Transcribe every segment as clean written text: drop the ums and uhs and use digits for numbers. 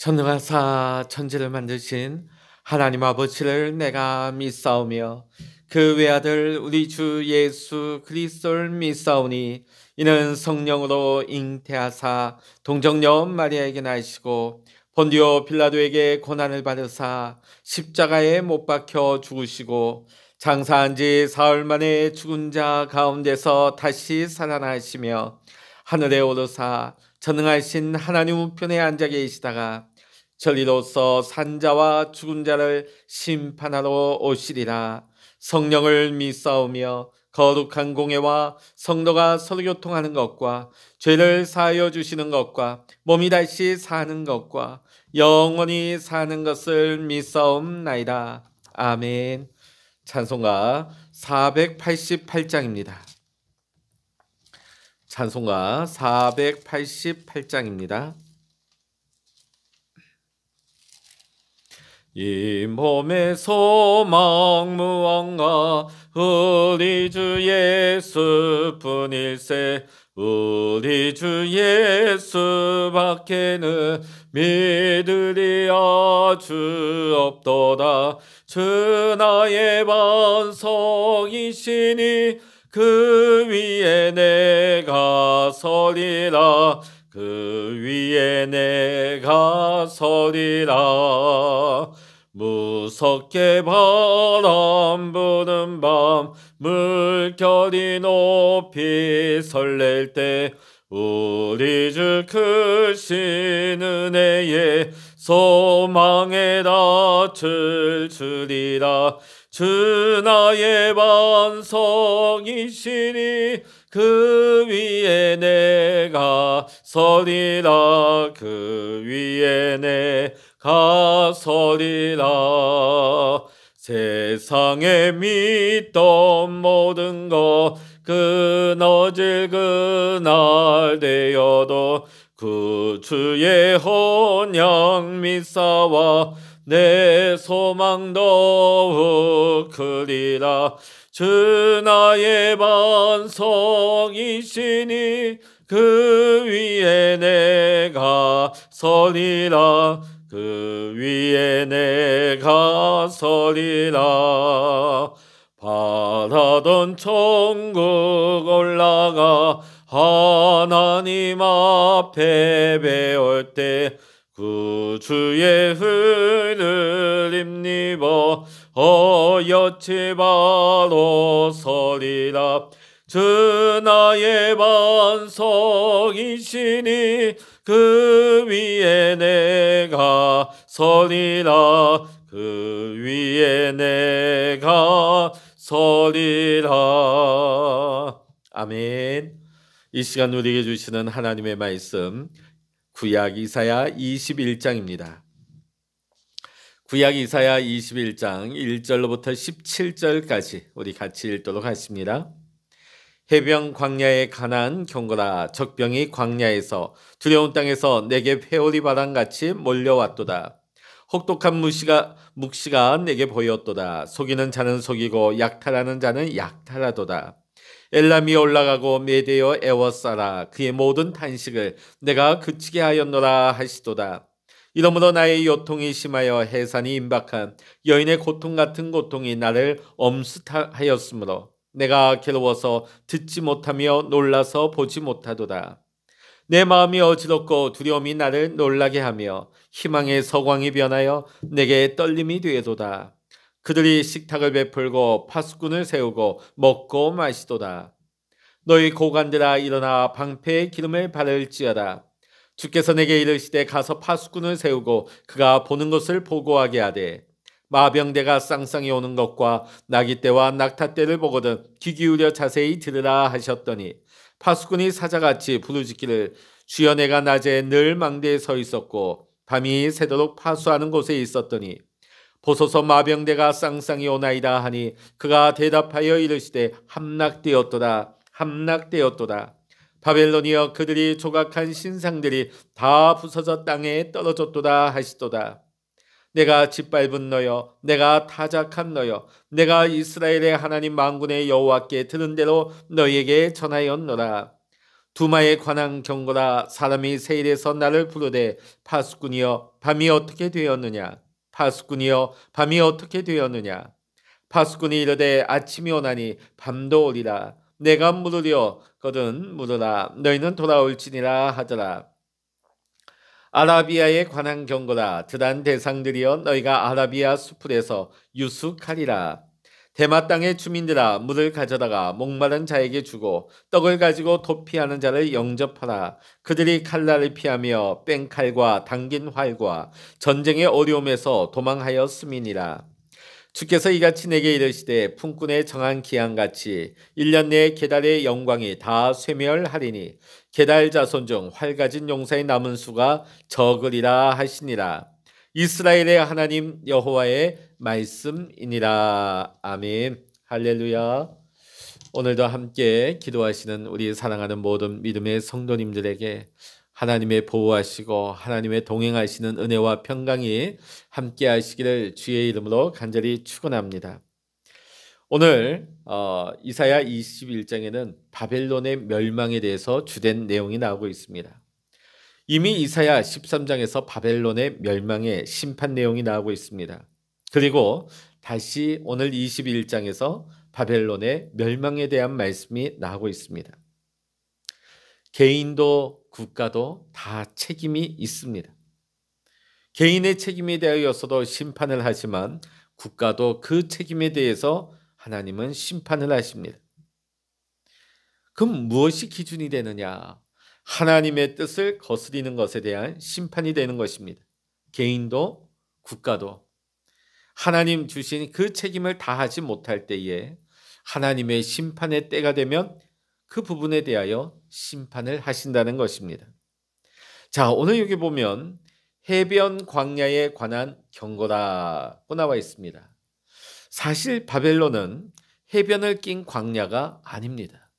전능하사 천지를 만드신 하나님 아버지를 내가 믿사오며 그 외아들 우리 주 예수 그리스도를 믿사오니 이는 성령으로 잉태하사 동정녀 마리아에게 나시고 본디오 빌라도에게 고난을 받으사 십자가에 못 박혀 죽으시고 장사한 지 사흘 만에 죽은 자 가운데서 다시 살아나시며 하늘에 오르사 전능하신 하나님 우편에 앉아 계시다가 전리로서 산자와 죽은 자를 심판하러 오시리라. 성령을 믿사오며 거룩한 공예와 성도가 서로 교통하는 것과 죄를 사하여 주시는 것과 몸이 다시 사는 것과 영원히 사는 것을 믿사옵나이다. 아멘. 찬송가 488장입니다. 찬송가 488장입니다. 이 몸의 소망 무언가 우리 주 예수뿐일세. 우리 주 예수밖에는 믿으리 아주 없도다. 주 나의 반석이시니 그 위에 내가 서리라. 그 위에 내가 서리라. 무섭게 바람 부는 밤 물결이 높이 설렐 때 우리 주 크신 은혜에 소망에 닻을 주리라. 주 나의 반석이시니 그 위에 내가 서리라. 그 위에 내가 서리라. 세상에 믿던 모든 것 끊어질 그날 되어도 그 주의 혼양 믿사와 내 소망 더욱 크리라. 주 나의 반석이시니 그 위에 내가 서리라. 그 위에 내가 서리라. 바라던 천국 올라가 하나님 앞에 배울 때 그 주의 흔을 입입어 어여치 바로 서리라. 주 나의 반석이시니 그 위에 내가 서리라. 그 위에 내가 서리라. 아멘. 이 시간 우리에게 주시는 하나님의 말씀 구약 이사야 21장입니다. 구약 이사야 21장 1절로부터 17절까지 우리 같이 읽도록 하십니다. 해변 광야에 가나안 경고라. 적병이 광야에서 두려운 땅에서 내게 회오리 바람같이 몰려왔도다. 혹독한 묵시가 내게 보였도다. 속이는 자는 속이고 약탈하는 자는 약탈하도다. 엘람이 올라가고 메대어 에워싸라. 그의 모든 탄식을 내가 그치게 하였노라 하시도다. 이러므로 나의 요통이 심하여 해산이 임박한 여인의 고통 같은 고통이 나를 엄습하였으므로 내가 괴로워서 듣지 못하며 놀라서 보지 못하도다. 내 마음이 어지럽고 두려움이 나를 놀라게 하며 희망의 서광이 변하여 내게 떨림이 되도다. 그들이 식탁을 베풀고 파수꾼을 세우고 먹고 마시도다. 너희 고관들아 일어나 방패의 기름을 바를지어다. 주께서 내게 이르시되 가서 파수꾼을 세우고 그가 보는 것을 보고하게 하되 마병대가 쌍쌍이 오는 것과 나귀떼와 낙타떼를 보거든 귀 기울여 자세히 들으라 하셨더니 파수꾼이 사자같이 부르짖기를 주여 내가 낮에 늘 망대에 서 있었고 밤이 새도록 파수하는 곳에 있었더니 보소서 마병대가 쌍쌍이 오나이다 하니 그가 대답하여 이르시되 함락되었도다. 함락되었도다. 바벨론이여 그들이 조각한 신상들이 다 부서져 땅에 떨어졌도다 하시도다. 내가 짓밟은 너여 내가 타작한 너여 내가 이스라엘의 하나님 만군의 여호와께 들은 대로 너희에게 전하였노라. 두마에 관한 경고라. 사람이 세일에서 나를 부르되 파수꾼이여 밤이 어떻게 되었느냐? 파수꾼이여 밤이 어떻게 되었느냐? 파수꾼이 이르되 아침이 오나니 밤도 오리라. 내가 물으려거든 물으라. 너희는 돌아올지니라 하더라. 아라비아에 관한 경고라. 드단 대상들이여 너희가 아라비아 수풀에서 유숙하리라. 대마 땅의 주민들아 물을 가져다가 목마른 자에게 주고 떡을 가지고 도피하는 자를 영접하라. 그들이 칼날을 피하며 뺑칼과 당긴 활과 전쟁의 어려움에서 도망하였음이니라. 주께서 이같이 내게 이르시되 품꾼의 정한 기한같이 1년 내에 게달의 영광이 다 쇠멸하리니 게달 자손 중 활 가진 용사의 남은 수가 적으리라 하시니라. 이스라엘의 하나님 여호와의 말씀이니라. 아멘. 할렐루야. 오늘도 함께 기도하시는 우리 사랑하는 모든 믿음의 성도님들에게 하나님의 보호하시고 하나님의 동행하시는 은혜와 평강이 함께 하시기를 주의 이름으로 간절히 축원합니다. 오늘 이사야 21장에는 바벨론의 멸망에 대해서 주된 내용이 나오고 있습니다. 이미 이사야 13장에서 바벨론의 멸망의 심판 내용이 나오고 있습니다. 그리고 다시 오늘 21장에서 바벨론의 멸망에 대한 말씀이 나오고 있습니다. 개인도 국가도 다 책임이 있습니다. 개인의 책임에 대하여서도 심판을 하지만 국가도 그 책임에 대해서 하나님은 심판을 하십니다. 그럼 무엇이 기준이 되느냐? 하나님의 뜻을 거스리는 것에 대한 심판이 되는 것입니다. 개인도 국가도 하나님 주신 그 책임을 다하지 못할 때에 하나님의 심판의 때가 되면 그 부분에 대하여 심판을 하신다는 것입니다. 자, 오늘 여기 보면 해변 광야에 관한 경고라고 나와 있습니다. 사실 바벨론은 해변을 낀 광야가 아닙니다.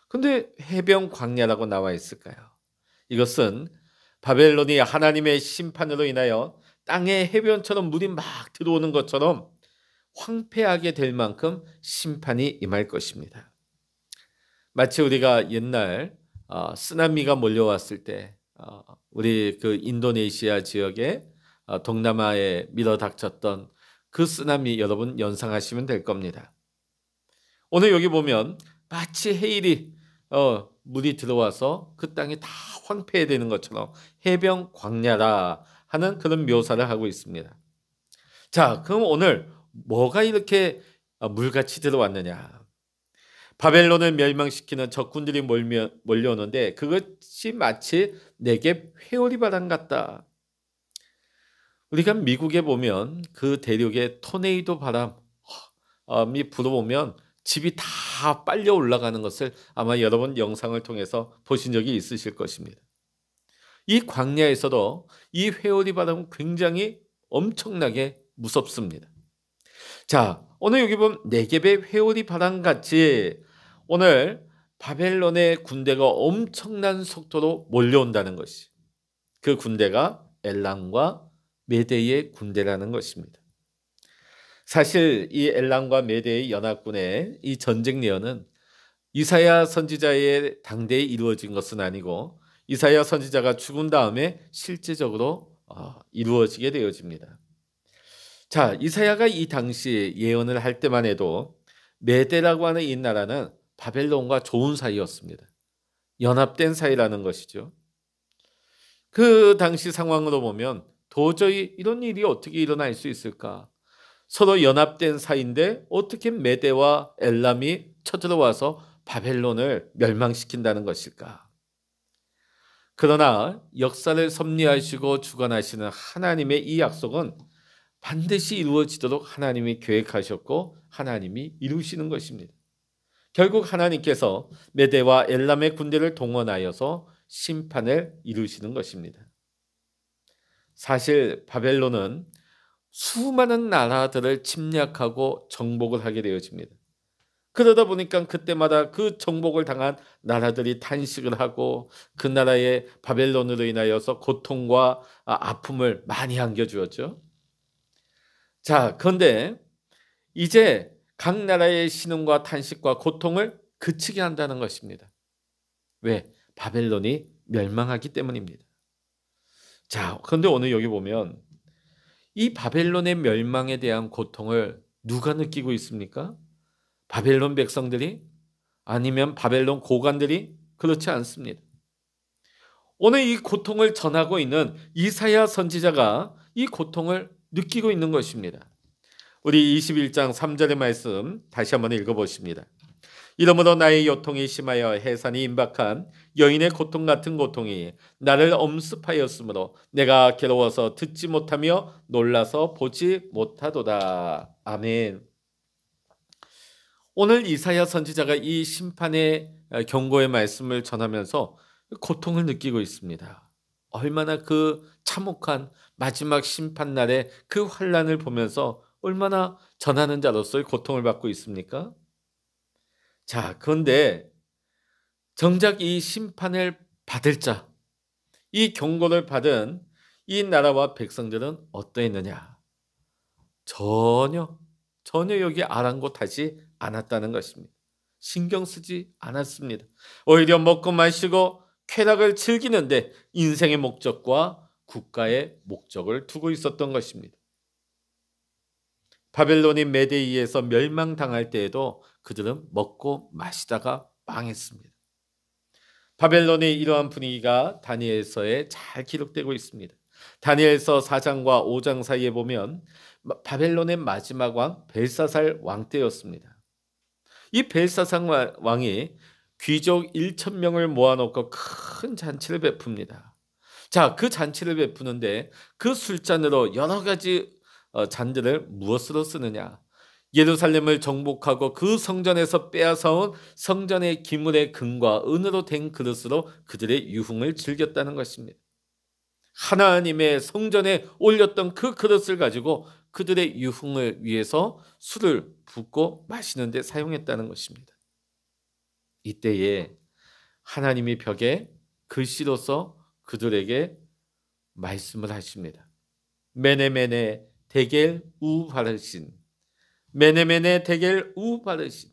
근데 해변 광야라고 나와 있을까요? 이것은 바벨론이 하나님의 심판으로 인하여 땅에 해변처럼 물이 막 들어오는 것처럼 황폐하게 될 만큼 심판이 임할 것입니다. 마치 우리가 옛날 쓰나미가 몰려왔을 때 우리 그 인도네시아 지역에 동남아에 밀어닥쳤던 그 쓰나미 여러분 연상하시면 될 겁니다. 오늘 여기 보면 마치 해일이 물이 들어와서 그 땅이 다 황폐해되는 것처럼 해변 광야라 하는 그런 묘사를 하고 있습니다. 자, 그럼 오늘 뭐가 이렇게 물같이 들어왔느냐? 바벨론을 멸망시키는 적군들이 몰려오는데 그것이 마치 내게 회오리 바람 같다. 우리가 미국에 보면 그 대륙의 토네이도 바람이 불어오면 집이 다 빨려 올라가는 것을 아마 여러분 영상을 통해서 보신 적이 있으실 것입니다. 이 광야에서도 이 회오리 바람은 굉장히 엄청나게 무섭습니다. 자, 오늘 여기 보면 네겝의 회오리 바람같이 오늘 바벨론의 군대가 엄청난 속도로 몰려온다는 것이 그 군대가 엘람과 메대의 군대라는 것입니다. 사실 이 엘람과 메대의 연합군의 이 전쟁 예언은 이사야 선지자의 당대에 이루어진 것은 아니고 이사야 선지자가 죽은 다음에 실제적으로 이루어지게 되어집니다. 자, 이사야가 이 당시 예언을 할 때만 해도 메대라고 하는 이 나라는 바벨론과 좋은 사이였습니다. 연합된 사이라는 것이죠. 그 당시 상황으로 보면 도저히 이런 일이 어떻게 일어날 수 있을까? 서로 연합된 사이인데 어떻게 메대와 엘람이 쳐들어와서 바벨론을 멸망시킨다는 것일까? 그러나 역사를 섭리하시고 주관하시는 하나님의 이 약속은 반드시 이루어지도록 하나님이 계획하셨고 하나님이 이루시는 것입니다. 결국 하나님께서 메대와 엘람의 군대를 동원하여서 심판을 이루시는 것입니다. 사실 바벨론은 수많은 나라들을 침략하고 정복을 하게 되어집니다. 그러다 보니까 그때마다 그 정복을 당한 나라들이 탄식을 하고 그 나라의 바벨론으로 인하여서 고통과 아픔을 많이 안겨주었죠. 자, 그런데 이제 각 나라의 신음과 탄식과 고통을 그치게 한다는 것입니다. 왜? 바벨론이 멸망하기 때문입니다. 자, 그런데 오늘 여기 보면 이 바벨론의 멸망에 대한 고통을 누가 느끼고 있습니까? 바벨론 백성들이? 아니면 바벨론 고관들이? 그렇지 않습니다. 오늘 이 고통을 전하고 있는 이사야 선지자가 이 고통을 느끼고 있는 것입니다. 우리 21장 3절의 말씀 다시 한번 읽어보십니다. 이러므로 나의 요통이 심하여 해산이 임박한 여인의 고통 같은 고통이 나를 엄습하였으므로 내가 괴로워서 듣지 못하며 놀라서 보지 못하도다. 아멘. 오늘 이사야 선지자가 이 심판의 경고의 말씀을 전하면서 고통을 느끼고 있습니다. 얼마나 그 참혹한 마지막 심판날의 그 환란을 보면서 얼마나 전하는 자로서의 고통을 받고 있습니까? 자, 그런데 정작 이 심판을 받을 자, 이 경고를 받은 이 나라와 백성들은 어떠했느냐? 전혀 여기 아랑곳하지 않았다는 것입니다. 신경 쓰지 않았습니다. 오히려 먹고 마시고 쾌락을 즐기는데 인생의 목적과 국가의 목적을 두고 있었던 것입니다. 바벨론이 메대에 의해서 멸망당할 때에도 그들은 먹고 마시다가 망했습니다. 바벨론의 이러한 분위기가 다니엘서에 잘 기록되고 있습니다. 다니엘서 4장과 5장 사이에 보면 바벨론의 마지막 왕 벨사살 왕 때였습니다. 이 벨사살 왕이 귀족 1,000명을 모아놓고 큰 잔치를 베풉니다. 자, 그 잔치를 베푸는데 그 술잔으로 여러 가지 잔들을 무엇으로 쓰느냐? 예루살렘을 정복하고 그 성전에서 빼앗아온 성전의 기물의 금과 은으로 된 그릇으로 그들의 유흥을 즐겼다는 것입니다. 하나님의 성전에 올렸던 그 그릇을 가지고 그들의 유흥을 위해서 술을 붓고 마시는 데 사용했다는 것입니다. 이때에 하나님이 벽에 글씨로서 그들에게 말씀을 하십니다. 메네메네 데겔 우바르신, 메네메네 데겔 우바르신.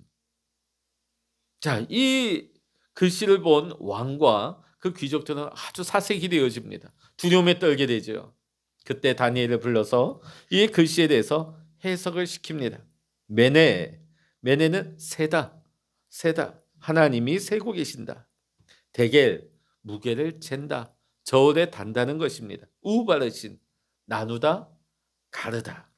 자, 이 글씨를 본 왕과 그 귀족들은 아주 사색이 되어집니다. 두려움에 떨게 되죠. 그때 다니엘을 불러서 이 글씨에 대해서 해석을 시킵니다. 메네는 세다. 하나님이 세고 계신다. 데겔, 무게를 잰다. 저울에 단다는 것입니다. 우바르신, 나누다, 가르다.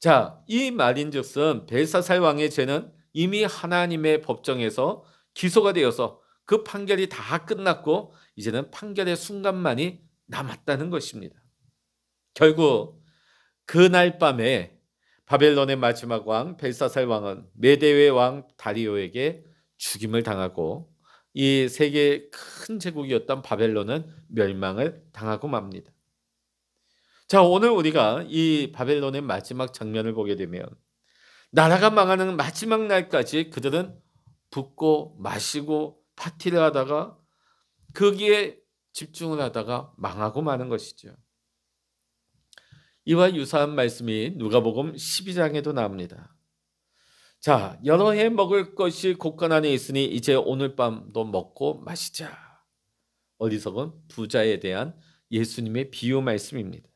자, 이 말인즉슨 벨사살 왕의 죄는 이미 하나님의 법정에서 기소가 되어서 그 판결이 다 끝났고 이제는 판결의 순간만이 남았다는 것입니다. 결국 그날 밤에 바벨론의 마지막 왕 벨사살 왕은 메대의 왕 다리오에게 죽임을 당하고 이 세계의 큰 제국이었던 바벨론은 멸망을 당하고 맙니다. 자, 오늘 우리가 이 바벨론의 마지막 장면을 보게 되면 나라가 망하는 마지막 날까지 그들은 붓고 마시고 파티를 하다가 거기에 집중을 하다가 망하고 마는 것이죠. 이와 유사한 말씀이 누가복음 12장에도 나옵니다. 자, 여러 해 먹을 것이 곳간 안에 있으니 이제 오늘 밤도 먹고 마시자. 어리석은 부자에 대한 예수님의 비유 말씀입니다.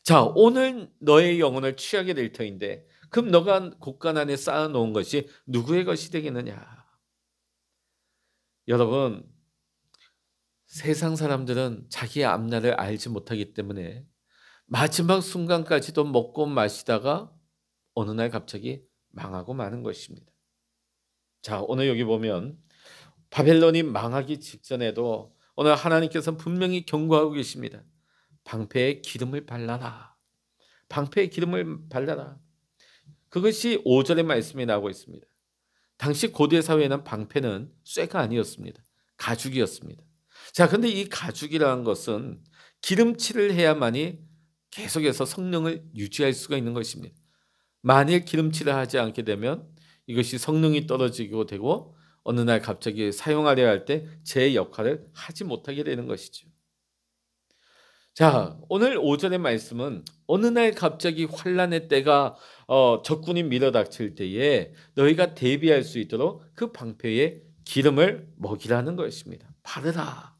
자, 오늘 너의 영혼을 취하게 될 터인데 그럼 너가 곳간 안에 쌓아놓은 것이 누구의 것이 되겠느냐? 여러분, 세상 사람들은 자기의 앞날을 알지 못하기 때문에 마지막 순간까지도 먹고 마시다가 어느 날 갑자기 망하고 마는 것입니다. 자, 오늘 여기 보면 바벨론이 망하기 직전에도 오늘 하나님께서는 분명히 경고하고 계십니다. 방패에 기름을 발라라. 방패에 기름을 발라라. 그것이 5절의 말씀이 나오고 있습니다. 당시 고대 사회에는 방패는 쇠가 아니었습니다. 가죽이었습니다. 자, 근데 이 가죽이라는 것은 기름칠을 해야만이 계속해서 성능을 유지할 수가 있는 것입니다. 만일 기름칠을 하지 않게 되면 이것이 성능이 떨어지고 되고 어느 날 갑자기 사용하려 할 때 제 역할을 하지 못하게 되는 것이죠. 자, 오늘 5절의 말씀은 어느 날 갑자기 환란의 때가 적군이 밀어닥칠 때에 너희가 대비할 수 있도록 그 방패에 기름을 먹이라는 것입니다. 바르라.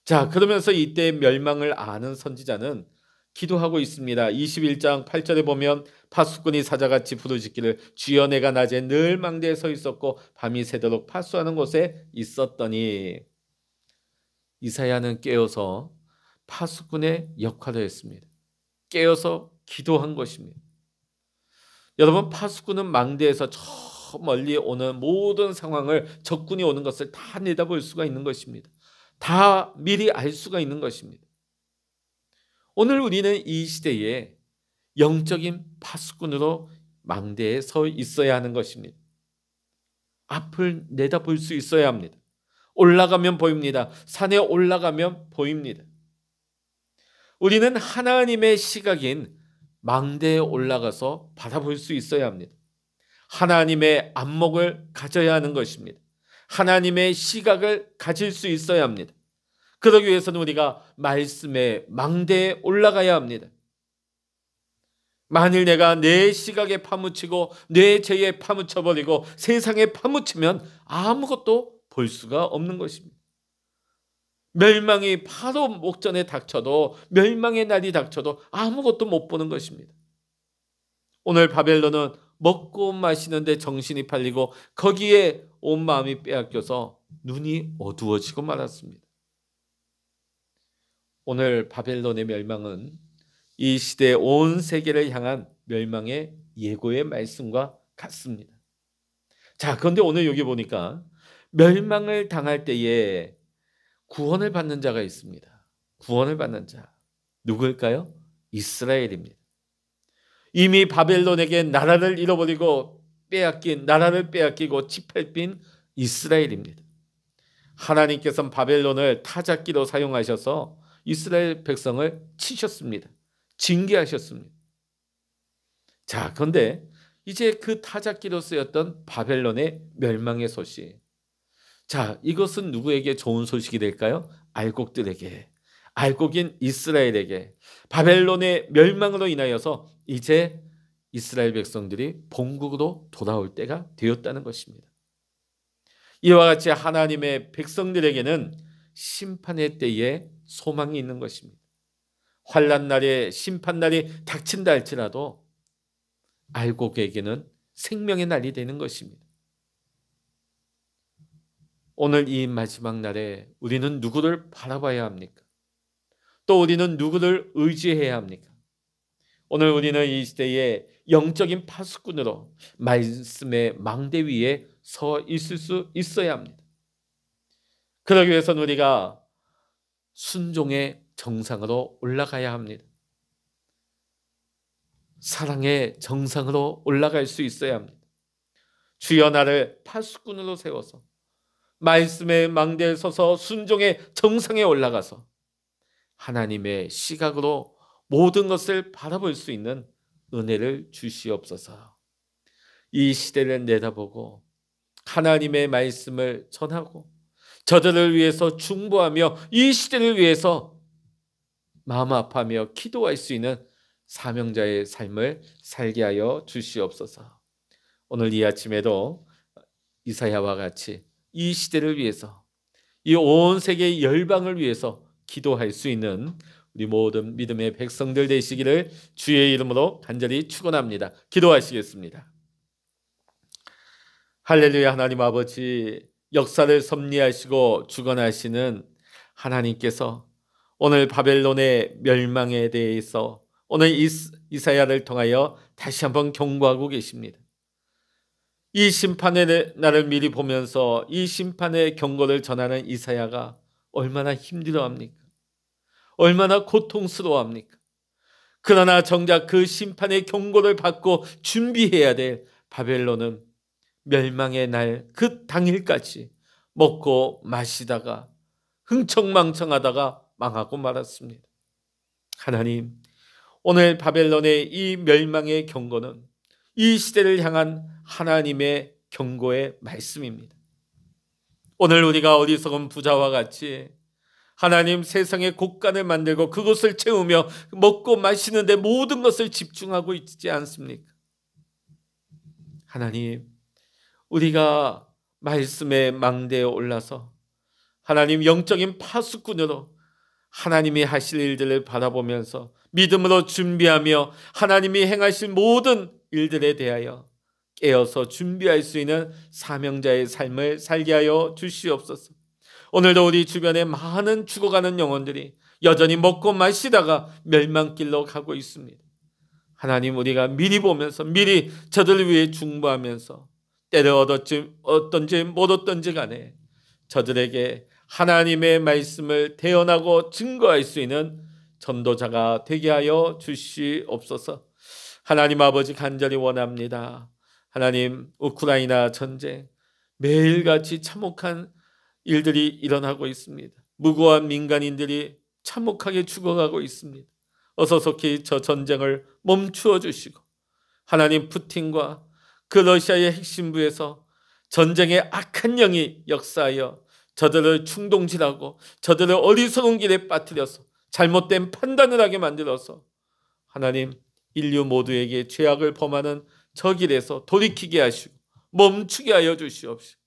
자, 그러면서 이때 멸망을 아는 선지자는 기도하고 있습니다. 21장 8절에 보면 파수꾼이 사자같이 부르짖기를 주여 내가 낮에 늘 망대에 서 있었고 밤이 새도록 파수하는 곳에 있었더니 이사야는 깨어서 파수꾼의 역할을 했습니다. 깨어서 기도한 것입니다. 여러분, 파수꾼은 망대에서 저 멀리 오는 모든 상황을, 적군이 오는 것을 다 내다볼 수가 있는 것입니다. 다 미리 알 수가 있는 것입니다. 오늘 우리는 이 시대에 영적인 파수꾼으로 망대에 서 있어야 하는 것입니다. 앞을 내다볼 수 있어야 합니다. 올라가면 보입니다. 산에 올라가면 보입니다. 우리는 하나님의 시각인 망대에 올라가서 바라볼 수 있어야 합니다. 하나님의 안목을 가져야 하는 것입니다. 하나님의 시각을 가질 수 있어야 합니다. 그러기 위해서는 우리가 말씀의 망대에 올라가야 합니다. 만일 내가 내 시각에 파묻히고 내 죄에 파묻혀버리고 세상에 파묻히면 아무것도 볼 수가 없는 것입니다. 멸망이 바로 목전에 닥쳐도, 멸망의 날이 닥쳐도 아무것도 못 보는 것입니다. 오늘 바벨론은 먹고 마시는데 정신이 팔리고 거기에 온 마음이 빼앗겨서 눈이 어두워지고 말았습니다. 오늘 바벨론의 멸망은 이 시대 온 세계를 향한 멸망의 예고의 말씀과 같습니다. 자, 그런데 오늘 여기 보니까 멸망을 당할 때에 구원을 받는 자가 있습니다. 구원을 받는 자. 누구일까요? 이스라엘입니다. 이미 바벨론에게 나라를 잃어버리고 나라를 빼앗기고 짓밟힌 이스라엘입니다. 하나님께서는 바벨론을 타작기로 사용하셔서 이스라엘 백성을 치셨습니다. 징계하셨습니다. 자, 그런데 이제 그 타작기로 쓰였던 바벨론의 멸망의 소식. 자, 이것은 누구에게 좋은 소식이 될까요? 알곡들에게, 알곡인 이스라엘에게 바벨론의 멸망으로 인하여서 이제 이스라엘 백성들이 본국으로 돌아올 때가 되었다는 것입니다. 이와 같이 하나님의 백성들에게는 심판의 때에 소망이 있는 것입니다. 환난 날에, 심판 날이 닥친다 할지라도 알곡에게는 생명의 날이 되는 것입니다. 오늘 이 마지막 날에 우리는 누구를 바라봐야 합니까? 또 우리는 누구를 의지해야 합니까? 오늘 우리는 이 시대에 영적인 파수꾼으로 말씀의 망대 위에 서 있을 수 있어야 합니다. 그러기 위해서는 우리가 순종의 정상으로 올라가야 합니다. 사랑의 정상으로 올라갈 수 있어야 합니다. 주여 나를 파수꾼으로 세워서 말씀의 망대에 서서 순종의 정상에 올라가서 하나님의 시각으로 모든 것을 바라볼 수 있는 은혜를 주시옵소서. 이 시대를 내다보고 하나님의 말씀을 전하고 저들을 위해서 중보하며 이 시대를 위해서 마음 아파하며 기도할 수 있는 사명자의 삶을 살게 하여 주시옵소서. 오늘 이 아침에도 이사야와 같이 이 시대를 위해서, 이 온 세계의 열방을 위해서 기도할 수 있는 우리 모든 믿음의 백성들 되시기를 주의 이름으로 간절히 축원합니다. 기도하시겠습니다. 할렐루야. 하나님 아버지, 역사를 섭리하시고 주관하시는 하나님께서 오늘 바벨론의 멸망에 대해서 오늘 이사야를 통하여 다시 한번 경고하고 계십니다. 이 심판의 날을 미리 보면서 이 심판의 경고를 전하는 이사야가 얼마나 힘들어합니까? 얼마나 고통스러워합니까? 그러나 정작 그 심판의 경고를 받고 준비해야 될 바벨론은 멸망의 날 그 당일까지 먹고 마시다가 흥청망청하다가 망하고 말았습니다. 하나님, 오늘 바벨론의 이 멸망의 경고는 이 시대를 향한 하나님의 경고의 말씀입니다. 오늘 우리가 어리석은 부자와 같이 하나님 세상의 곳간을 만들고 그것을 채우며 먹고 마시는데 모든 것을 집중하고 있지 않습니까? 하나님, 우리가 말씀의 망대에 올라서 하나님 영적인 파수꾼으로 하나님이 하실 일들을 바라보면서 믿음으로 준비하며 하나님이 행하실 모든 일들에 대하여 깨어서 준비할 수 있는 사명자의 삶을 살게 하여 주시옵소서. 오늘도 우리 주변에 많은 죽어가는 영혼들이 여전히 먹고 마시다가 멸망길로 가고 있습니다. 하나님, 우리가 미리 보면서 미리 저들을 위해 중보하면서 때를 얻었든지 못 얻든지 간에 저들에게 하나님의 말씀을 대언하고 증거할 수 있는 전도자가 되게 하여 주시옵소서. 하나님 아버지, 간절히 원합니다. 하나님, 우크라이나 전쟁 매일같이 참혹한 일들이 일어나고 있습니다. 무고한 민간인들이 참혹하게 죽어가고 있습니다. 어서 속히 저 전쟁을 멈추어 주시고 하나님, 푸틴과 그 러시아의 핵심부에서 전쟁의 악한 영이 역사하여 저들을 충동질하고 저들을 어리석은 길에 빠뜨려서 잘못된 판단을 하게 만들어서 하나님, 인류 모두에게 죄악을 범하는 저 길에서 돌이키게 하시고 멈추게 하여 주시옵시고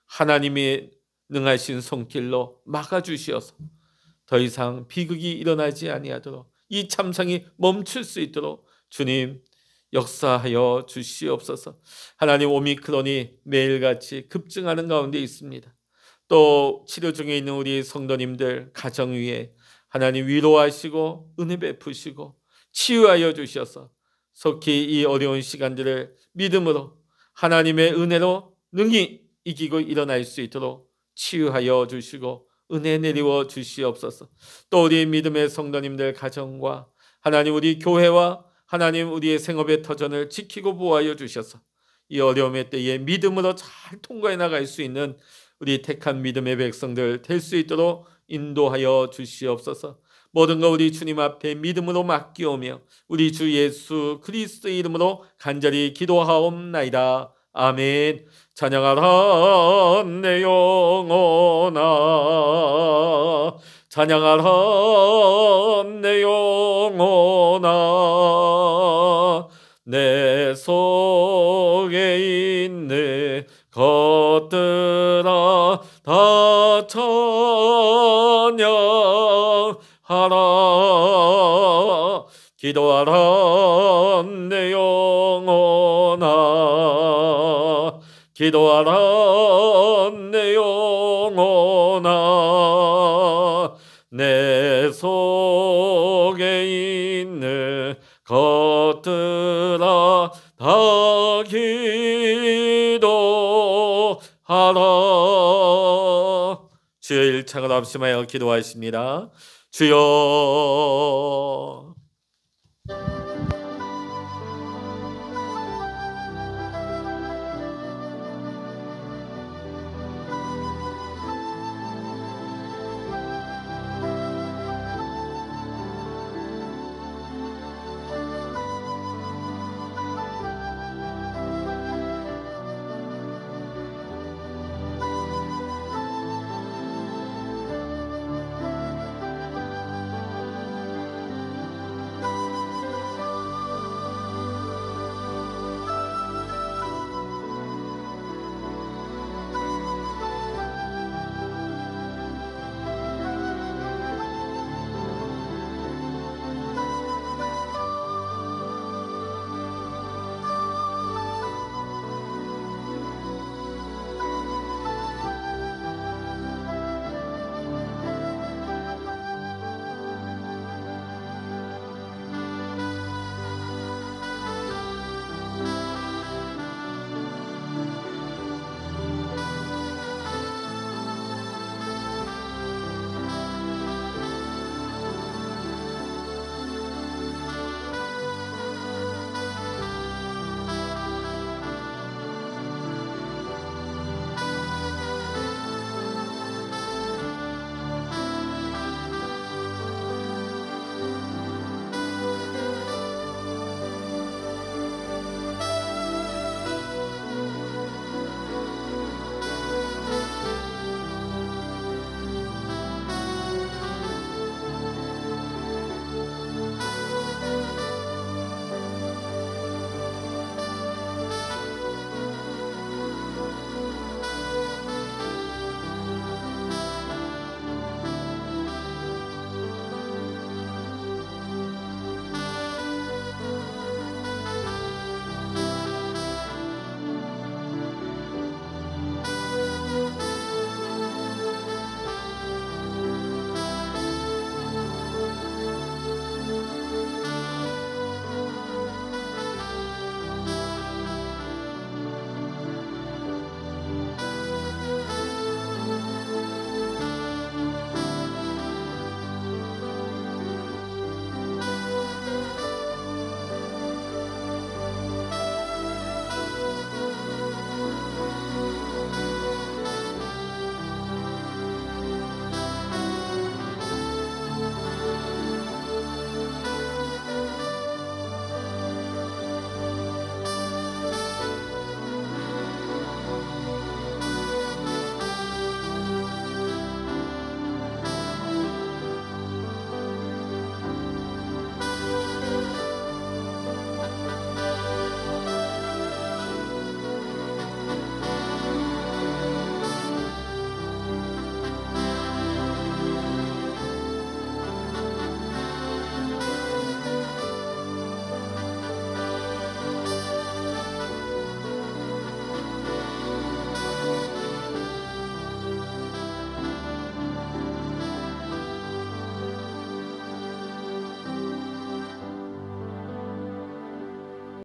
하나님이 능하신 손길로 막아주시어서 더 이상 비극이 일어나지 아니하도록 이 참상이 멈출 수 있도록 주님 역사하여 주시옵소서. 하나님, 오미크론이 매일같이 급증하는 가운데 있습니다. 또 치료 중에 있는 우리 성도님들 가정 위에 하나님 위로하시고 은혜 베푸시고 치유하여 주셔서 속히 이 어려운 시간들을 믿음으로 하나님의 은혜로 능히 이기고 일어날 수 있도록 치유하여 주시고 은혜 내리워 주시옵소서. 또 우리 믿음의 성도님들 가정과 하나님 우리 교회와 하나님 우리의 생업의 터전을 지키고 보호하여 주셔서 이 어려움의 때에 믿음으로 잘 통과해 나갈 수 있는 우리 택한 믿음의 백성들 될 수 있도록 인도하여 주시옵소서. 모든 것 우리 주님 앞에 믿음으로 맡기오며 우리 주 예수 그리스도의 이름으로 간절히 기도하옵나이다. 아멘. 찬양하라 내 영혼아, 찬양하라 내 영혼아, 내 속에 있는 것들아 다 찬양하라. 기도하라 내 영혼아, 기도하라 내 영혼아, 내 속에 있는 것들아 다 기도하라. 주여 일창을 합심하여 기도하십니다. 주여